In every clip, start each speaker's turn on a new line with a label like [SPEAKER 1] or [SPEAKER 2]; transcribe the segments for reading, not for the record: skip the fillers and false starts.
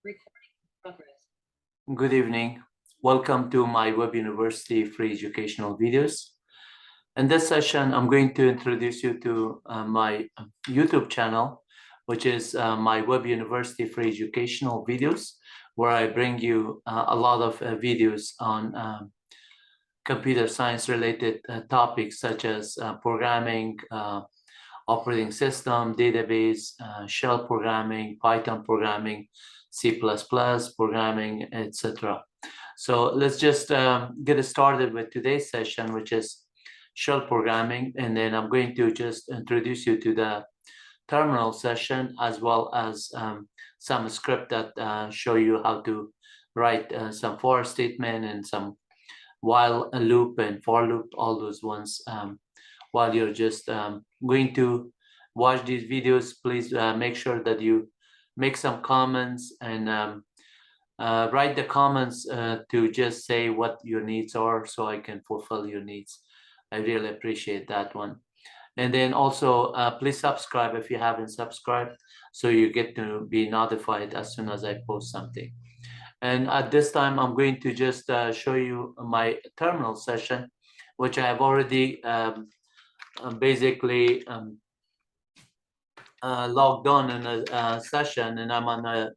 [SPEAKER 1] Recording in progress.
[SPEAKER 2] Good evening. Welcome to MyWebUniversity free educational videos. In this session, I'm going to introduce you to my YouTube channel, which is MyWebUniversity free educational videos, where I bring you a lot of videos on computer science related topics such as programming, operating system, database, shell programming, Python programming, C++ programming, etc. So let's just get started with today's session, which is shell programming. And then I'm going to just introduce you to the terminal session, as well as some script that show you how to write some for statement and some while loop and for loop, all those ones. While you're just going to watch these videos, please make sure that you make some comments and write the comments to just say what your needs are so I can fulfill your needs. I really appreciate that one. And then also please subscribe if you haven't subscribed, so you get to be notified as soon as I post something. And at this time, I'm going to just show you my terminal session, which I have already basically logged on in a session, and I'm on a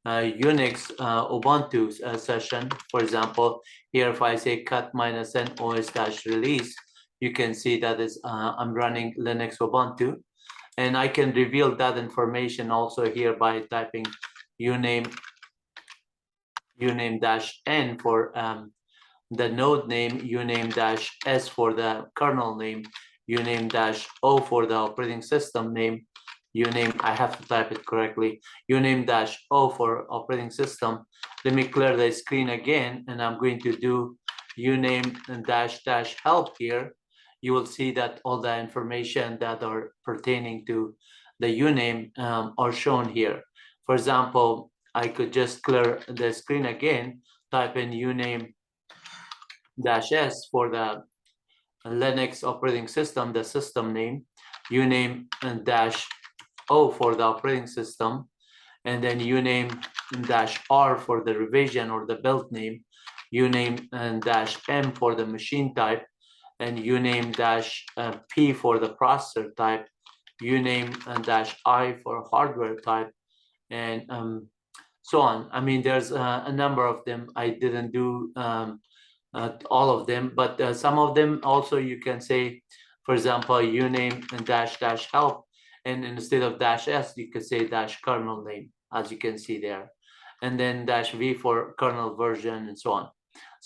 [SPEAKER 2] Unix Ubuntu session. For example, here if I say cut -n os-release, you can see that is I'm running Linux Ubuntu, and I can reveal that information also here by typing uname -n for the node name, uname-s for the kernel name, uname-o for the operating system name, uname, I have to type it correctly, uname-o for operating system. Let me clear the screen again, and I'm going to do uname-help here. You will see that all the information that are pertaining to the uname are shown here. For example, I could just clear the screen again, type in uname-s for the Linux operating system, the system name, uname-o for the operating system, and then uname-r for the revision or the build name, uname-m for the machine type, and uname-p for the processor type, uname-i for hardware type, and so on. I mean, there's a number of them. I didn't do all of them, but some of them also you can say, for example, uname-help, and instead of -s, you could say -kernel name, as you can see there, and then -v for kernel version and so on.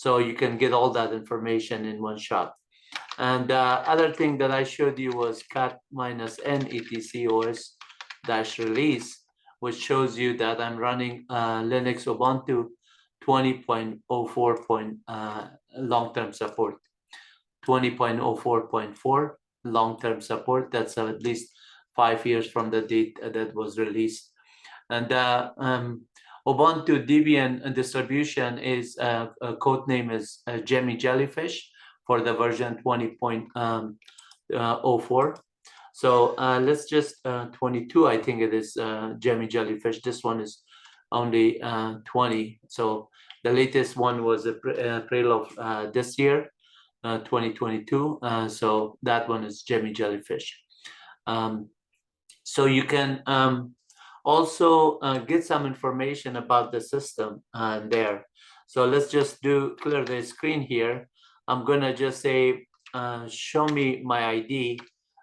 [SPEAKER 2] So you can get all that information in one shot. And the other thing that I showed you was cut -n etc-os-release, which shows you that I'm running Linux Ubuntu 20.04. Long-term support, 20.04.4 long-term support. That's at least 5 years from the date that was released. And the Ubuntu Debian distribution is code name is Jemmy Jellyfish for the version 20.04. So let's just 22, I think it is Jemmy Jellyfish. This one is only 20. So the latest one was April of this year, 2022. So that one is Jemmy Jellyfish. So you can also get some information about the system there. So let's just clear the screen here. I'm gonna just say, show me my ID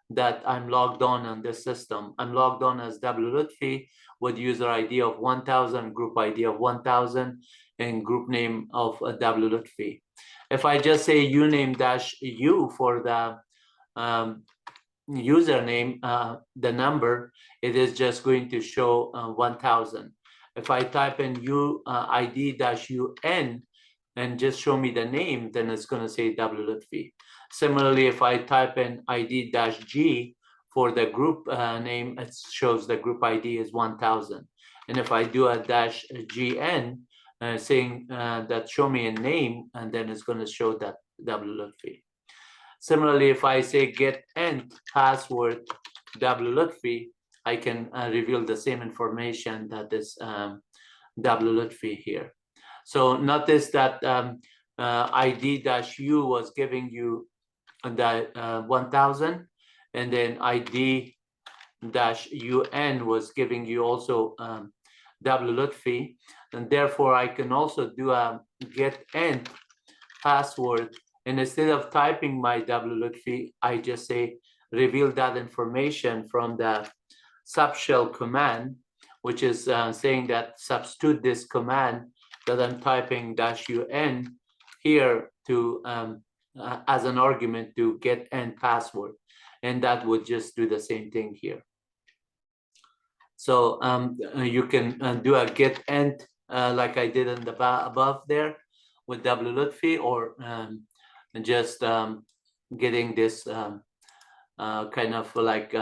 [SPEAKER 2] that I'm logged on this system. I'm logged on as wlutfi with user ID of 1000, group ID of 1000, and group name of wlutfi. If I just say uname-u for the username, the number, it is just going to show 1000. If I type in id-un and just show me the name, then it's going to say wlutfi. Similarly, if I type in id-g for the group name, it shows the group ID is 1000. And if I do a -gn saying that show me a name, and then it's going to show that wlutfi. Similarly, if I say get ent password wlutfi, I can reveal the same information that is W-Lutfi here. So notice that ID-U was giving you the 1000, and then ID-UN was giving you also W-Lutfi, and therefore I can also do a get end password, and instead of typing my W-Lutfi, I just say reveal that information from the subshell command, which is saying that substitute this command that I'm typing -UN here to as an argument to get end password, and that would just do the same thing here. So you can do a get end like I did in the above there with W-Lutfi, or just getting this kind of like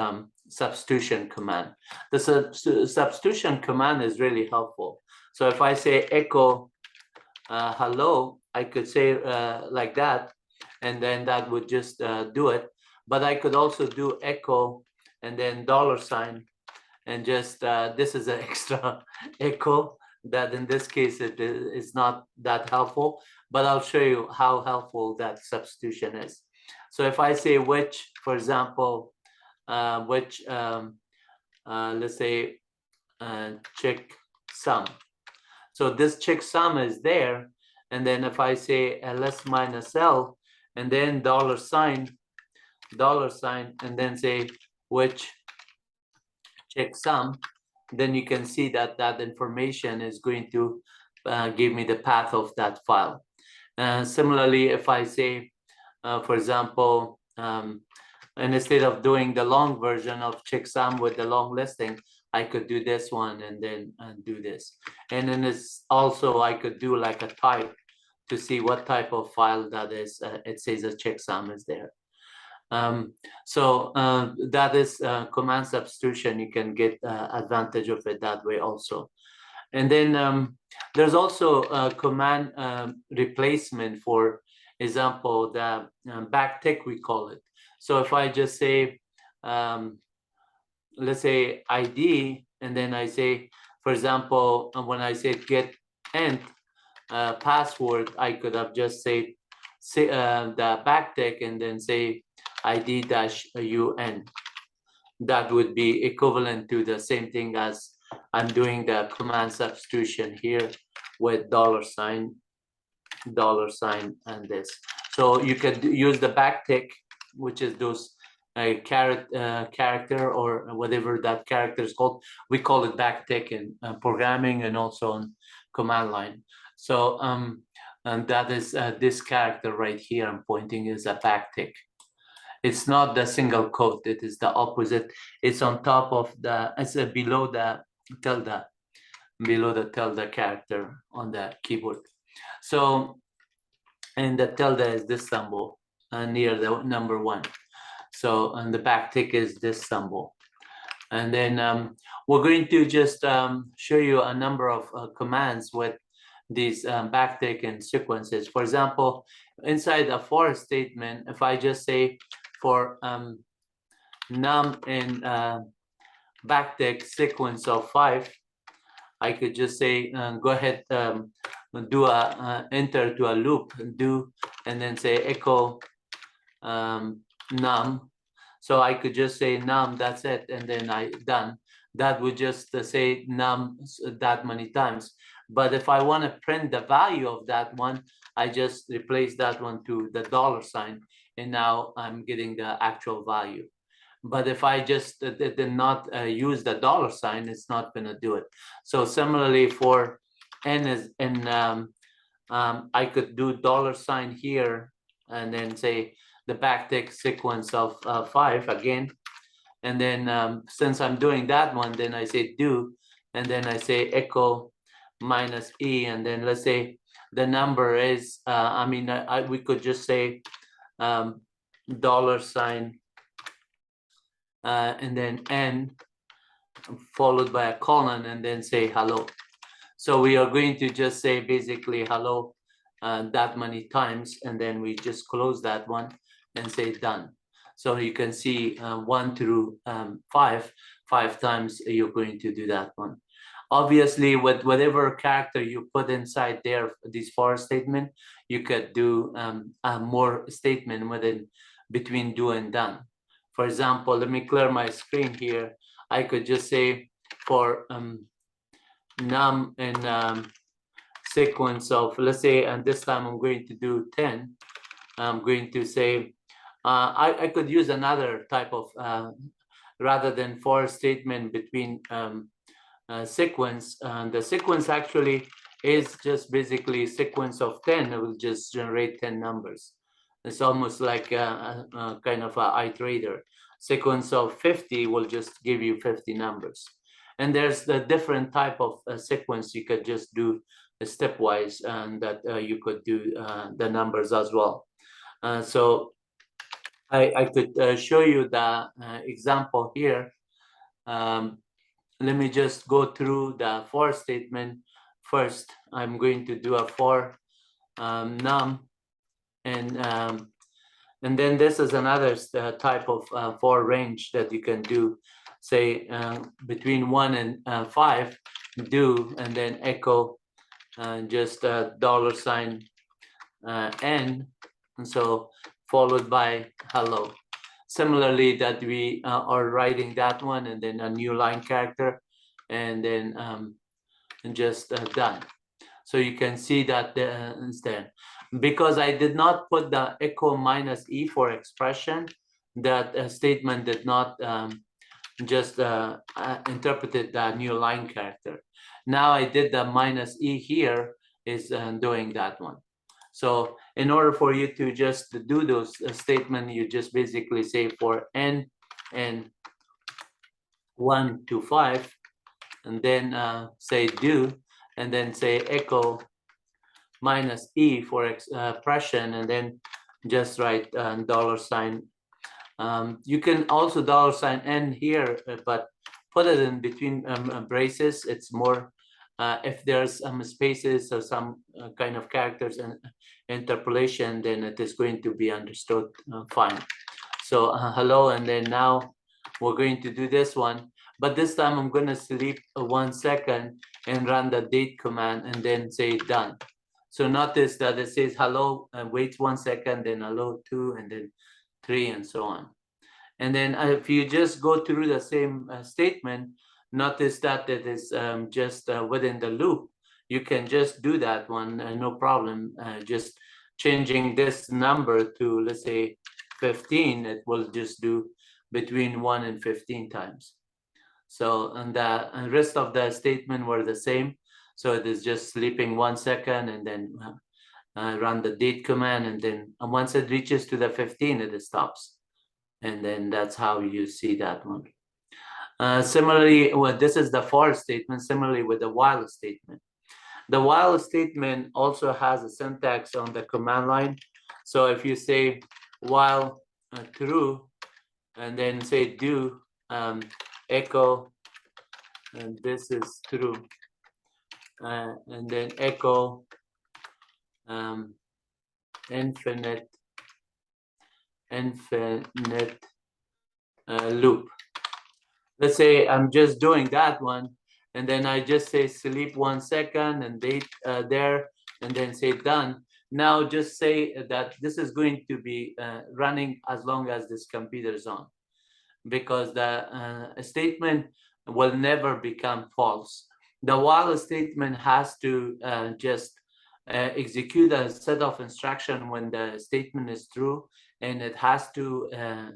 [SPEAKER 2] substitution command. The substitution command is really helpful. So if I say echo hello, I could say like that, and then that would just do it. But I could also do echo and then $, and just this is an extra echo that in this case it is not that helpful, but I'll show you how helpful that substitution is. So if I say which, for example, which let's say checksum. So this checksum is there, and then if I say ls-l and then $, and then say which checksum, then you can see that that information is going to give me the path of that file. Similarly, if I say, for example, and instead of doing the long version of checksum with the long listing, I could do this one and then do this. And then it's also, I could do like a type to see what type of file that is. It says a checksum is there. So that is command substitution. You can get advantage of it that way also. And then there's also a command replacement, for example, the backtick we call it. So if I just say, let's say ID, and then I say, for example, when I say get end password, I could have just say the backtick and then say ID-UN. That would be equivalent to the same thing as I'm doing the command substitution here with $, and this. So you could use the backtick, which is those character or whatever that character is called. We call it backtick in programming and also on command line. So and that is this character right here I'm pointing is a backtick. It's not the single quote, it is the opposite. It's on top of the, it's below the tilde character on the keyboard. So, and the tilde is this symbol near the number 1. So, and the backtick is this symbol. And then we're going to just show you a number of commands with these backtick and sequences. For example, inside a for statement, if I just say for num in backtick sequence of 5, I could just say go ahead, do a enter to a loop, and then say echo num. So I could just say num, that's it, and then I done. That would just say num that many times. But if I want to print the value of that one, I just replace that one to the $, and now I'm getting the actual value. But if I just did not use the $, it's not going to do it. So similarly for n is in, I could do $, here, and then say the backtick sequence of 5 again. And then since I'm doing that one, then I say do, and then I say echo -e, and then let's say the number is, we could just say $, and then n followed by a colon, and then say hello. So we are going to just say basically hello that many times, and then we just close that one and say done. So you can see 1 through 5 times you're going to do that one. Obviously, with whatever character you put inside there, this for statement, you could do more statement within between do and done. For example, let me clear my screen here. I could just say for num and sequence of, let's say, and this time I'm going to do 10. I'm going to say, I could use another type of, rather than for statement between sequence. The sequence actually is just basically a sequence of 10. It will just generate 10 numbers. It's almost like a kind of a iterator. Sequence of 50 will just give you 50 numbers. And there's the different type of sequence you could just do stepwise, and that you could do the numbers as well. So I could show you the example here. Let me just go through the for statement. First, I'm going to do a for num, and then this is another type of for range that you can do. Say between 1 and 5, do, and then echo just $n, and so followed by hello. Similarly, that we are writing that one, and then a new line character, and then and just done. So you can see that instead, because I did not put the echo minus e for expression, that statement did not just interpreted the new line character. Now I did the minus e here is doing that one. So in order for you to just do those statements, you just basically say for n and 1 to 5, and then say do, and then say echo minus e for expression, and then just write $. You can also $n here, but put it in between braces. It's more if there's spaces or some kind of characters and interpolation, then it is going to be understood fine. So hello, and then now we're going to do this one, but this time I'm going to sleep 1 second and run the date command and then say done. So notice that it says hello and waits 1 second, then hello 2, and then 3, and so on. And then if you just go through the same statement, notice that it is just within the loop. You can just do that one, no problem. Just changing this number to, let's say, 15, it will just do between 1 and 15 times. So, and the rest of the statement were the same. So it is just sleeping 1 second, and then run the date command, and then once it reaches to the 15, it stops. And then that's how you see that one. Similarly, well, this is the for statement. Similarly with the while statement. The while statement also has a syntax on the command line. So if you say while true, and then say do echo, and this is true, and then echo infinite loop. Let's say I'm just doing that one, and then I just say sleep 1 second and date there, and then say done. Now just say that this is going to be running as long as this computer is on, because the statement will never become false. The while statement has to just execute a set of instruction when the statement is true, and it has to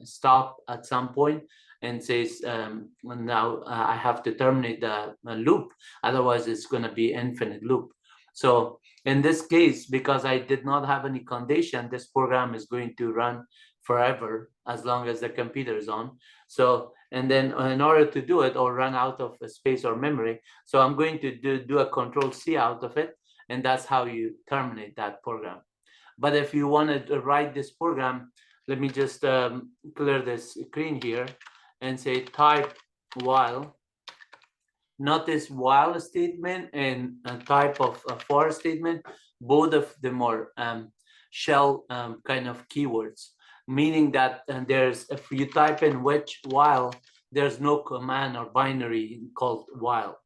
[SPEAKER 2] stop at some point and says, now I have to terminate the loop, otherwise it's going to be infinite loop. So in this case, because I did not have any condition, this program is going to run forever as long as the computer is on. So, and then in order to do it, or run out of space or memory, so I'm going to do a Control-C out of it, and that's how you terminate that program. But if you want to write this program, let me just clear this screen here and say type while. Notice while statement and type of for statement, both of them are shell kind of keywords, meaning that there's, if you type in which while, there's no command or binary called while.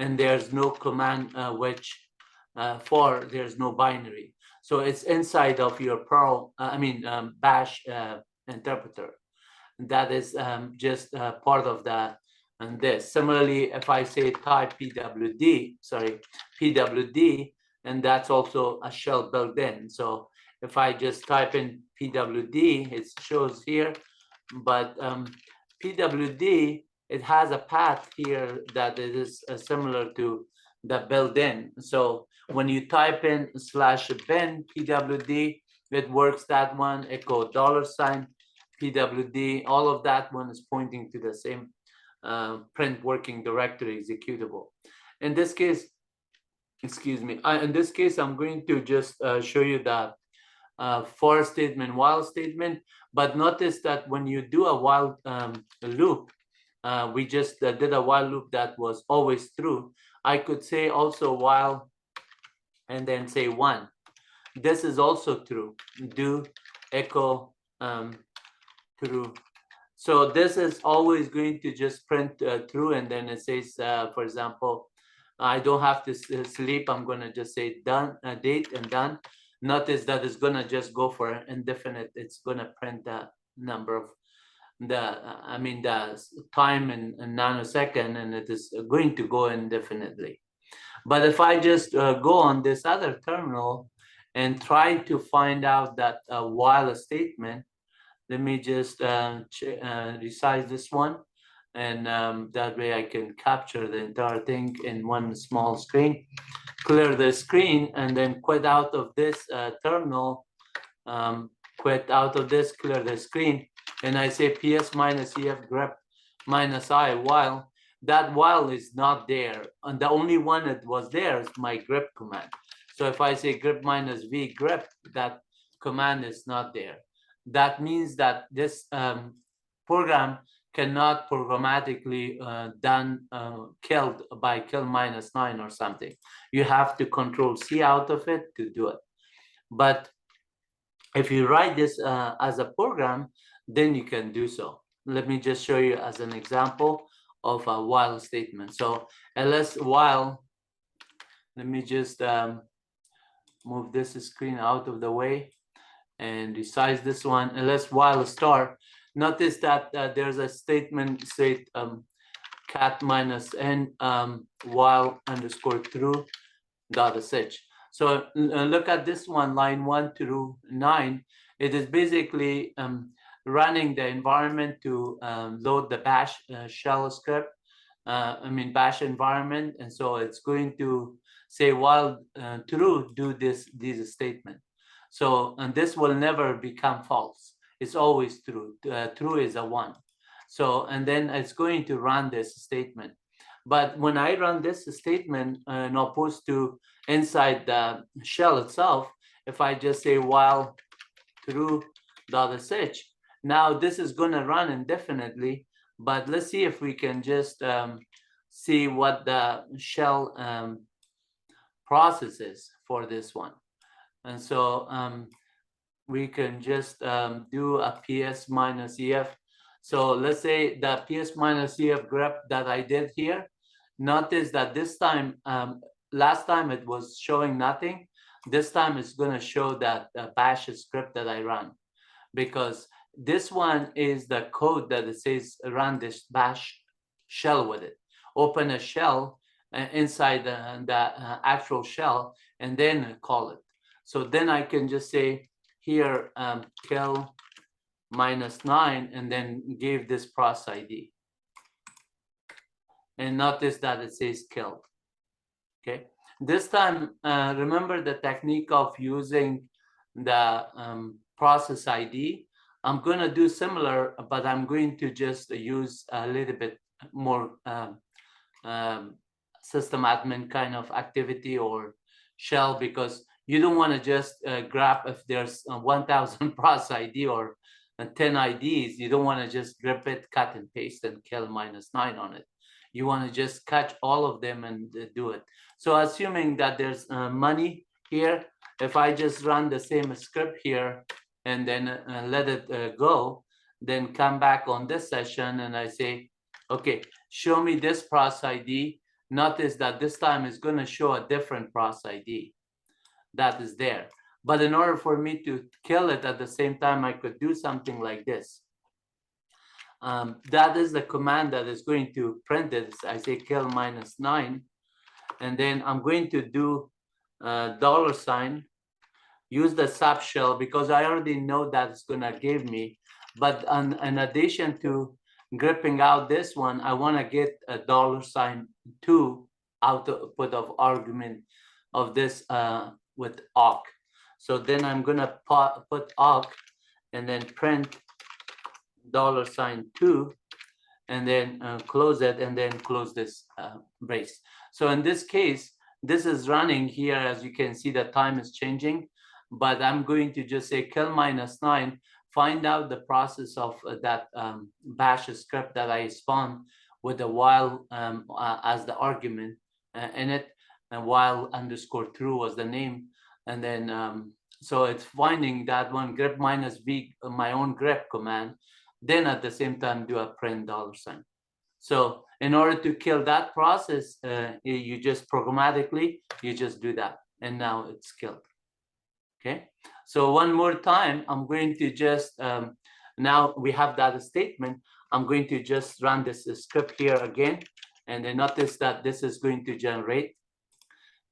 [SPEAKER 2] and there's no command which for there's no binary. So it's inside of your Perl, Bash interpreter. That is just part of that. And this similarly, if I say type pwd, and that's also a shell built in. So if I just type in pwd, it shows here, but pwd, it has a path here that is similar to the built-in. So when you type in /bin pwd, it works that one, echo $, pwd, all of that one is pointing to the same print working directory executable. In this case, excuse me, in this case, I'm going to just show you that for statement, while statement, but notice that when you do a while loop, we just did a while loop that was always true. I could say also while and then say 1. This is also true. Do echo true. So this is always going to just print true, and then it says, for example, I don't have to sleep. I'm going to just say done, date and done. Notice that it's going to just go for indefinite. It's going to print the number of the time in nanosecond, and it is going to go indefinitely. But if I just go on this other terminal and try to find out that while statement, let me just resize this one, and that way I can capture the entire thing in one small screen. Clear the screen and then quit out of this terminal, quit out of this, clear the screen, and I say ps -ef grep -I while. That while is not there, and the only one that was there is my grep command. So if I say grep -v grep, that command is not there. That means that this program cannot programmatically killed by kill -9 or something. You have to control C out of it to do it. But if you write this as a program, then you can do so. Let me just show you as an example of a while statement. So ls while, let me just move this screen out of the way and resize this one. Ls while star. Notice that there's a statement state cat -n while underscore true .sh. So look at this one, line 1 through 9. It is basically running the environment to load the bash shell script, bash environment. And so it's going to say while true, do these statement. So, and this will never become false. It's always true. True is a 1. So, and then it's going to run this statement. But when I run this statement, opposed to inside the shell itself, if I just say while true .sh, now this is going to run indefinitely. But let's see if we can just see what the shell process is for this one. And so we can just do a ps -ef. So let's say the ps -ef grep that I did here. Notice that this time, last time it was showing nothing. This time it's going to show that bash script that I run, because this one is the code that it says run this bash shell with it. Open a shell inside the actual shell and then call it. So then I can just say here kill -9 and then give this process ID. And notice that it says killed. Okay. This time, remember the technique of using the process ID. I'm going to do similar, but I'm going to just use a little bit more system admin kind of activity or shell, because you don't want to just grab, if there's 1,000 process ID or 10 IDs, you don't want to just grab it, cut and paste and kill -9 on it. You want to just catch all of them and do it. So assuming that there's money here, if I just run the same script here and then let it go, then come back on this session and I say, okay, show me this process ID notice that this time it's going to show a different process ID that is there. But in order for me to kill it at the same time, I could do something like this. That is the command that is going to print it. I say kill -9, and then I'm going to do $, use the sub shell because I already know that it's going to give me. But in addition to gripping out this one, I want to get a $2 output of argument of this with awk. So then I'm going to put awk and then print $2 and then close it and then close this brace. So in this case, this is running here. As you can see, the time is changing, but I'm going to just say kill -9, find out the process of that bash script that I spawned with the while as the argument in it, and while _true was the name. And then, so it's finding that one grep -v, my own grep command, then at the same time do a print $. So in order to kill that process, you just programmatically, you just do that, and now it's killed. Okay, so one more time, I'm going to just, now we have that statement, I'm going to just run this script here again, and then notice that this is going to generate.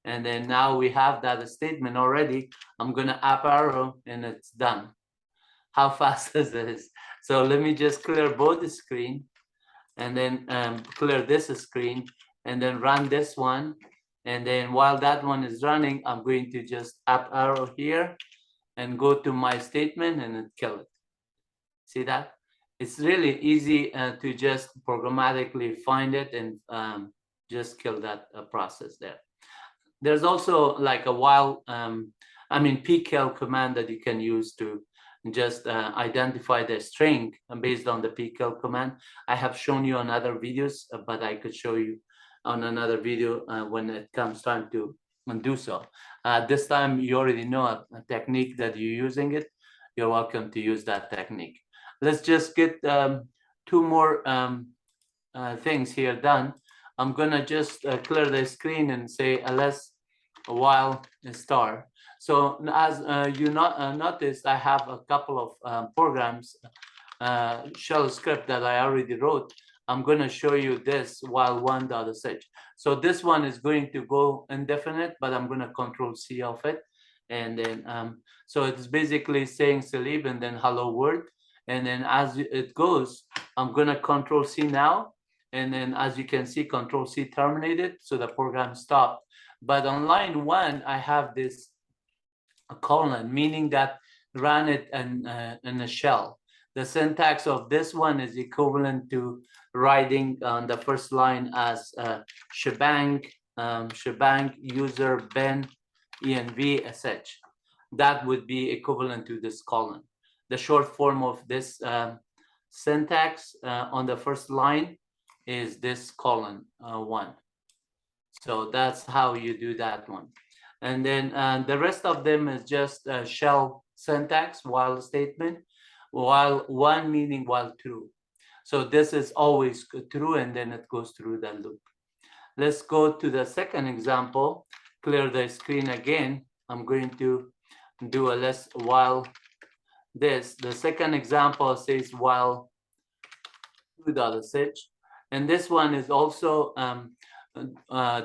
[SPEAKER 2] And then now we have that statement already. I'm going to up arrow and it's done. How fast is this? So let me just clear both the screen and then clear this screen and then run this one. And then while that one is running, I'm going to just up arrow here and go to my statement and then kill it. See that? It's really easy to just programmatically find it and just kill that process there. There's also like a while, pkill command that you can use to just identify the string based on the pkill command. I have shown you on other videos, but I could show you on another video when it comes time to do so. This time you already know a technique that you're using it. You're welcome to use that technique. Let's just get 2 more things here done. I'm gonna just clear the screen and say ls while star. So as you noticed, I have a couple of programs, shell script that I already wrote. I'm gonna show you this while one.sh. So this one is going to go indefinite, but I'm gonna Control-C of it. And then, so it's basically saying Salib and then hello world. And then as it goes, I'm gonna Control-C now. And then as you can see, Control-C terminated, so the program stopped. But on line 1, I have this colon, meaning that ran it in a shell. The syntax of this one is equivalent to writing on the first line as shebang user ben env sh. That would be equivalent to this colon. The short form of this syntax on the first line is this colon 1. So that's how you do that one. And then the rest of them is just shell syntax, while statement, while 1 meaning while true. So this is always true, and then it goes through the loop. Let's go to the second example. Clear the screen again. I'm going to do a less while this. The second example says while 2.sh. And this one is also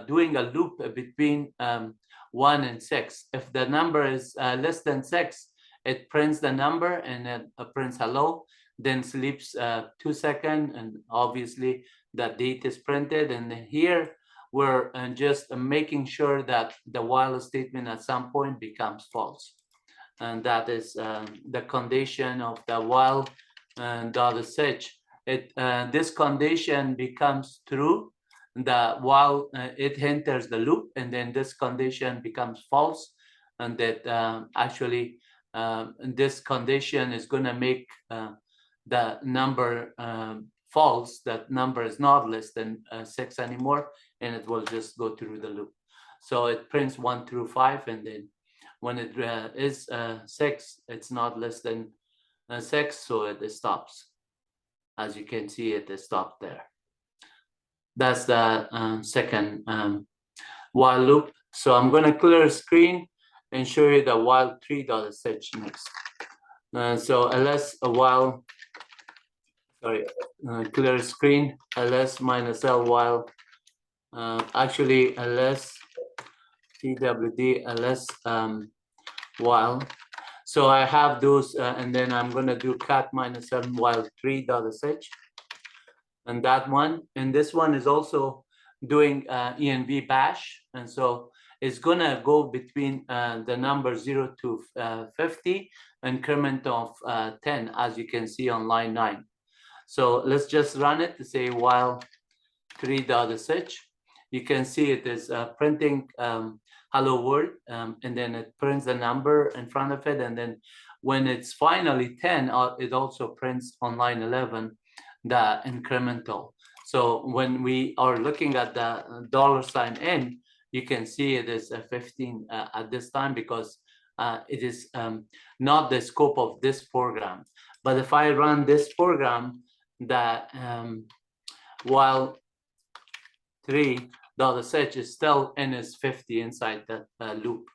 [SPEAKER 2] doing a loop between 1 and 6. If the number is less than 6, it prints the number and then prints hello, then sleeps 2 seconds, and obviously the date is printed. And here we're just making sure that the while statement at some point becomes false. And that is the condition of the while .sh. This condition becomes true while it enters the loop, and then this condition becomes false, and that actually this condition is going to make the number false. That number is not less than 6 anymore, and it will just go through the loop. So it prints 1 through 5, and then when it is 6, it's not less than 6, so it stops. As you can see, it is stopped there. That's the second while loop. So I'm going to clear screen and show you the while tree.sh next. So ls while, sorry, clear screen, ls minus l while, actually ls twd ls while. So I have those, and then I'm going to do cat minus l while tree.sh. And that one, and this one is also doing env bash, and so it's gonna go between the number 0 to 50, increment of 10, as you can see on line 9. So let's just run it to say while tree.sh. You can see it is printing hello world, and then it prints the number in front of it, and then when it's finally 10, it also prints on line 11 the incremental. So when we are looking at the $n, you can see it is 15 at this time, because it is not the scope of this program. But if I run this program, that while tree.sh is still n is 50 inside that loop.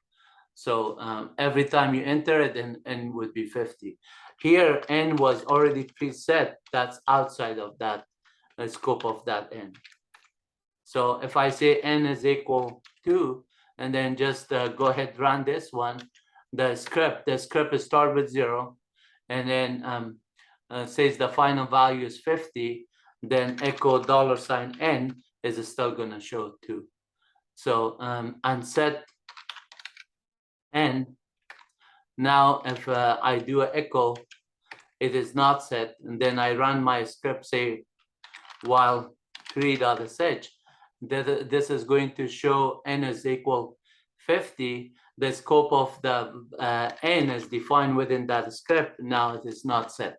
[SPEAKER 2] So every time you enter it, then n would be 50. Here, n was already preset. That's outside of that scope of that n. So if I say n is equal to, and then just go ahead, run this one, the script is start with 0, and then says the final value is 50, then echo $n is still going to show 2. So unset n. Now, if I do an echo, it is not set, and then I run my script, say while tree.sh, this is going to show n is equal 50. The scope of the n is defined within that script. Now it is not set.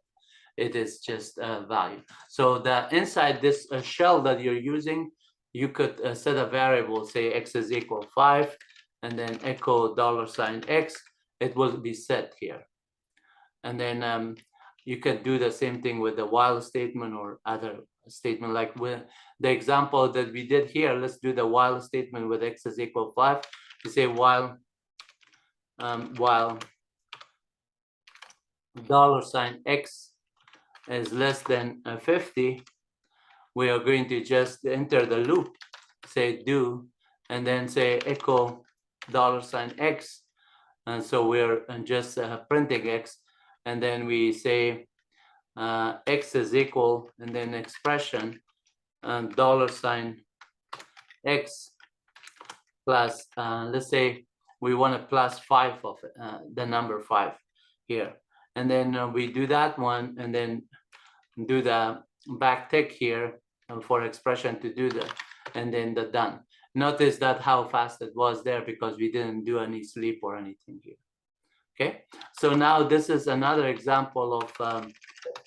[SPEAKER 2] It is just a value. So the inside this shell that you're using, you could set a variable, say x is equal 5, and then echo $x. It will be set here. And then you can do the same thing with the while statement or other statement. Like with the example that we did here, let's do the while statement with x is equal 5. You say while $x is less than 50, we are going to just enter the loop, say do, and then say echo $x. And so we're just printing x, and then we say x is equal, and then expression $x plus, let's say we want to plus 5 of it, the number 5 here. And then we do that one, and then do the backtick here for expression to do that, and then the done. Notice that how fast it was there, because we didn't do any sleep or anything here. Okay, so now this is another example of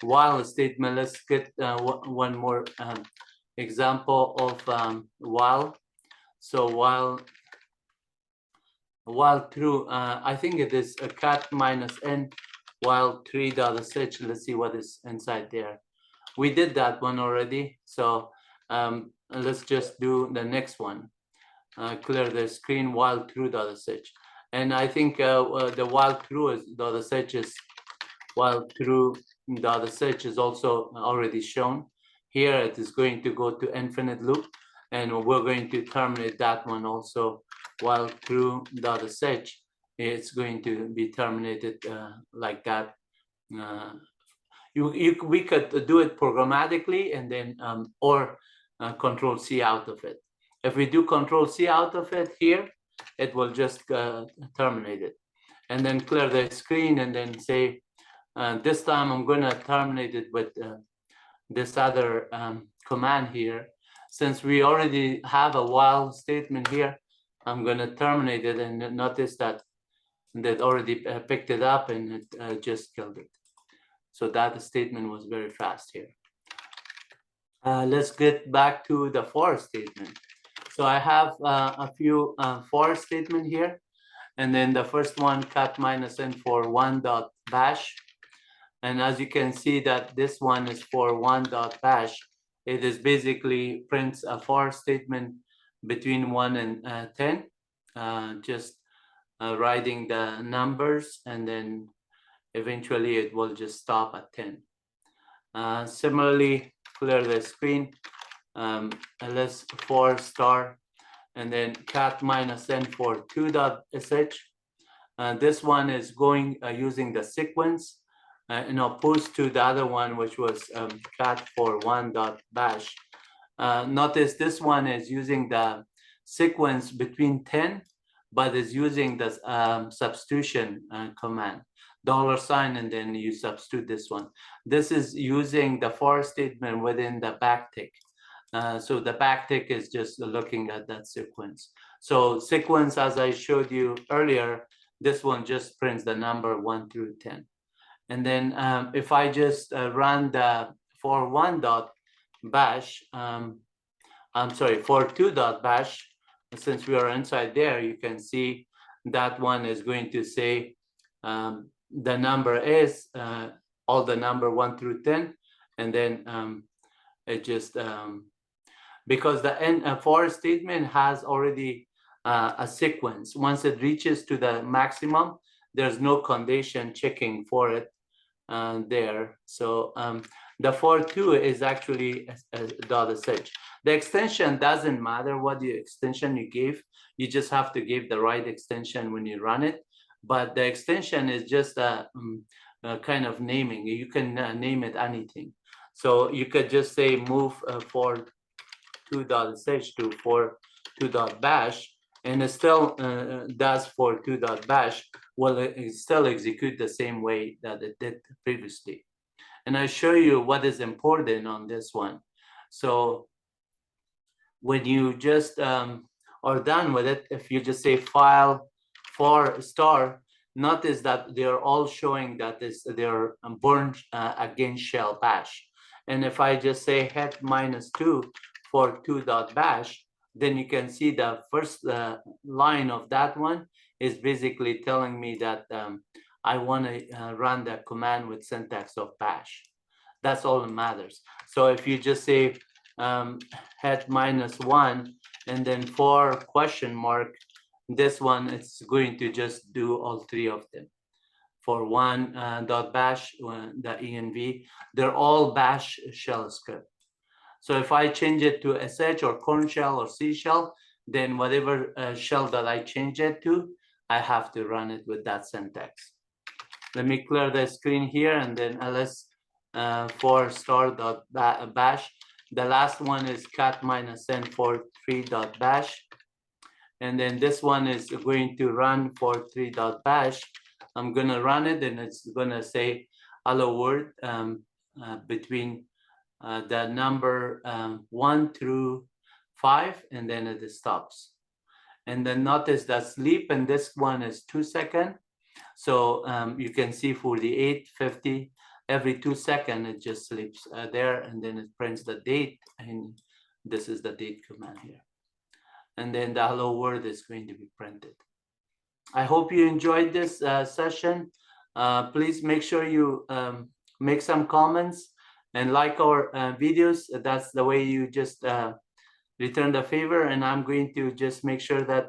[SPEAKER 2] while statement. Let's get one more example of while. So while true, I think it is a cat minus n while tree.sh. Let's see what is inside there. We did that one already, so let's just do the next one. Clear the screen while true.sh. And I think the while true is while true.sh is also already shown. Here it is going to go to infinite loop, and we're going to terminate that one also. While true.sh, it's going to be terminated like that. We could do it programmatically, and then or control C out of it. If we do control C out of it here, it will just terminate it, and then clear the screen, and then say this time I'm going to terminate it with this other command here. Since we already have a while statement here, I'm going to terminate it, and notice that already picked it up, and it just killed it. So that statement was very fast here. Let's get back to the for statement. So I have a few for statement here, and then the first one, cat minus n for one.bash. And as you can see that this one is for one.bash, it is basically prints a for statement between 1 and 10, just writing the numbers, and then eventually it will just stop at 10. Similarly, clear the screen, ls for star, and then cat minus n for 2.sh. This one is going using the sequence, in opposed to the other one, which was cat for 1.bash. Notice this one is using the sequence between 10, but is using the substitution command, $, and then you substitute this one. This is using the for statement within the backtick. So the backtick is just looking at that sequence. So sequence, as I showed you earlier, this one just prints the number 1 through 10. And then if I just run the for 1.bash, I'm sorry, for 2.bash, since we are inside there, you can see that one is going to say the number is all the number 1 through 10, and then it just because the for statement has already a sequence. Once it reaches to the maximum, there's no condition checking for it there. So the for 2 is actually $sh. The extension doesn't matter what the extension you gave. You just have to give the right extension when you run it. But the extension is just a kind of naming. You can name it anything. So you could just say move for 2.sh to for 2.bash, and it still does for 2.bash. Well, it still execute the same way that it did previously. And I show you what is important on this one. So when you just are done with it, if you just say file for star, notice that they're all showing that they're burned against shell bash. And if I just say head -2 for 2.bash, then you can see the first line of that one is basically telling me that I want to run the command with syntax of bash. That's all that matters. So if you just say head -1 and then for question mark, this one it's going to just do all three of them. For 1.bash, the env, they're all bash shell script. So if I change it to sh or corn shell or C shell, then whatever shell that I change it to, I have to run it with that syntax. Let me clear the screen here, and then ls for star.bash. The last one is cat -n for 3.bash. And then this one is going to run for 3.bash. I'm going to run it, and it's going to say hello world between the number 1 through 5, and then it stops. And then notice that sleep, and this one is 2 seconds. So you can see 48, 50, every 2 seconds it just sleeps there, and then it prints the date, and this is the date command here. And then the hello world is going to be printed. I hope you enjoyed this session. Please make sure you make some comments and like our videos. That's the way you just return the favor, and I'm going to just make sure that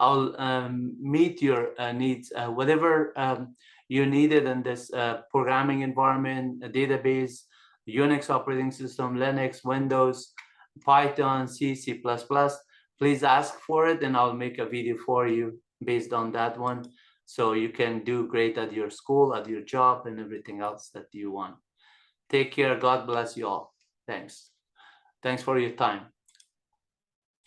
[SPEAKER 2] I'll meet your needs, whatever you needed in this programming environment, a database, Unix operating system, Linux, Windows, Python, C, C++. Please ask for it, and I'll make a video for you based on that one, so you can do great at your school, at your job, and everything else that you want. Take care. God bless you all. Thanks. Thanks for your time.